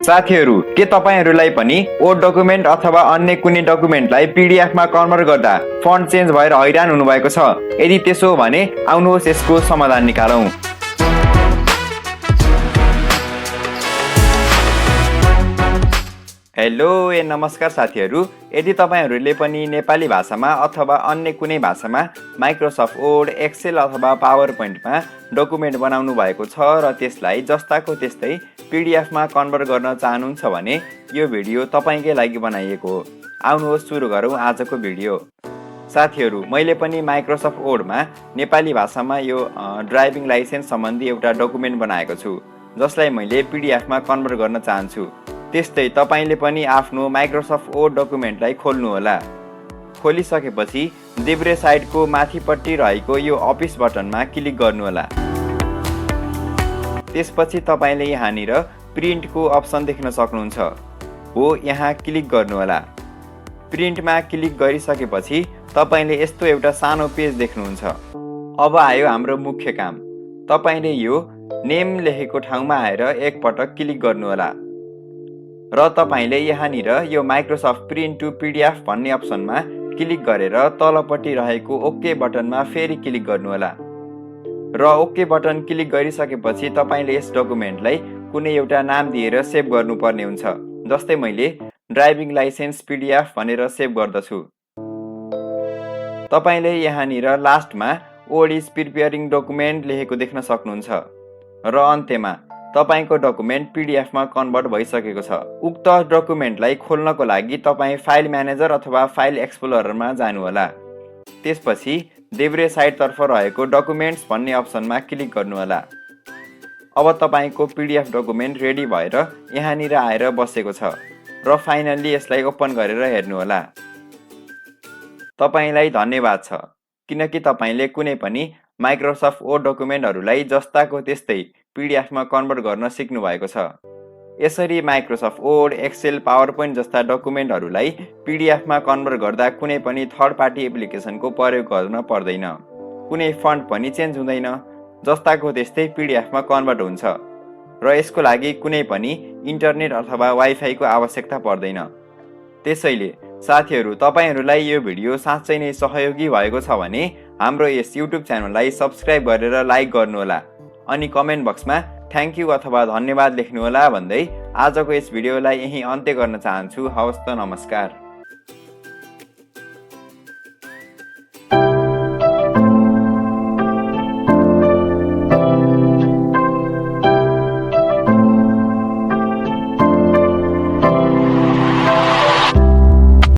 साथीहरू, के तपाईहरुलाई पनि वर्ड डकुमेन्ट अथवा अन्य कुनै डकुमेन्टलाई पीडीएफमा कन्भर्ट गर्दा फन्ट चेन्ज भएर हैरान हुनुभएको छ? यदि त्यसो हो भने आउनुहोस् यसको समाधान निकालौं। हेलो नमस्कार साथीहरू, यदि तपाईहरुले पनि नेपाली भाषामा अथवा अन्य कुनै भाषामा माइक्रोसफ्ट वर्ड, एक्सेल अथवा पावर पोइन्टमा डकुमेन्ट बनाउनु भएको छ र त्यसलाई जस्ताको त्यस्तै पीडीएफमा कन्भर्ट गर्न चाहनुहुन्छ भने यो भिडियो तपाईकै लागि बनाइएको हो। आउनुहोस् सुरु गरौँ आजको भिडियो। साथीहरू, मैले पनि माइक्रोसफ्ट वर्डमा नेपाली भाषामा यो ड्राइभिङ लाइसेन्स सम्बन्धी एउटा डकुमेन्ट बनाएको छु, जसलाई मैले पीडीएफमा कन्भर्ट गर्न चाहन्छु। त्यस्तै तपाईले पनि आफ्नो माइक्रोसफ्ट वर्ड डकुमेन्टलाई खोल्नुहोला। खोलिसकेपछि देब्रे साइडको माथिपट्टि रहेको यो अफिस बटनमा क्लिक गर्नुहोला। त्यसपछि तपाईले यहाँनिर प्रिन्टको अप्सन देख्न सक्नुहुन्छ। हो, यहाँ क्लिक गर्नुहोला। प्रिन्टमा क्लिक गरिसकेपछि तपाईले यस्तो एउटा सानो पेज देख्नुहुन्छ। अब आयो हाम्रो मुख्य काम। तपाईले यो नेम लेखेको ठाउँमा आएर एकपटक क्लिक गर्नुहोला र तपाईले यहाँनिर यो माइक्रोसफ्ट प्रिन्ट टु पीडीएफ भन्ने अप्सनमा क्लिक गरेर तलपट्टि रहेको ओके बटनमा फेरि क्लिक गर्नुहोला र ओके बटन क्लिक गरिसकेपछि तपाईले यस डकुमेन्टलाई कुनै एउटा नाम दिएर सेभ गर्नुपर्ने हुन्छ। जस्तै मैले ड्राइभिङ लाइसेन्स पीडीएफ भनेर सेभ गर्दछु। तपाईले यहाँनिर लास्टमा वर्ड इज प्रिपेयरिङ डकुमेन्ट लेखेको देख्न सक्नुहुन्छ र अन्त्यमा तपाईको डकुमेन्ट पीडीएफमा कन्भर्ट भइसकेको छ। उक्त डकुमेन्टलाई खोल्नको लागि तपाईं फाइल म्यानेजर अथवा फाइल एक्सप्लोररमा जानुहोला। त्यसपछि देब्रे साइडतर्फ रहेको डकुमेन्ट्स भन्ने अप्सनमा क्लिक गर्नुहोला। अब तपाईको पीडीएफ डकुमेन्ट रेडी भएर यहाँनिर आएर बसेको छ र फाइनल्ली यसलाई ओपन गरेर हेर्नुहोला। तपाईलाई धन्यवाद छ, किनकि तपाईले कुनै पनि माइक्रोसफ्ट वर्ड डकुमेन्टहरूलाई जस्ताको त्यस्तै पीडीएफमा कन्भर्ट गर्न सिक्नु भएको छ। यसरी Microsoft Word, Excel, PowerPoint जस्ता डकुमेन्टहरूलाई पीडीएफमा कन्भर्ट गर्दा कुनै पनि थर्ड पार्टी एप्लिकेसनको प्रयोग गर्न पर्दैन। कुनै फन्ट पनि चेन्ज हुँदैन, जस्ताको त्यस्तै पीडीएफमा कन्भर्ट हुन्छ र यसको लागि कुनै पनि इन्टरनेट अथवा वाइफाईको आवश्यकता पर्दैन। त्यसैले साथीहरू, तपाईहरूलाई यो भिडियो साँच्चै नै सहयोगी भएको छ भने हाम्रो यस युट्युब च्यानललाई सब्स्क्राइब गरेर लाइक गर्नुहोला अनि कमेन्ट बक्समा थ्याङ्क यू अथवा धन्यवाद लेख्नुहोला भन्दै आजको यस भिडियोलाई यही अन्त्य गर्न चाहन्छु। हवस् त, नमस्कार।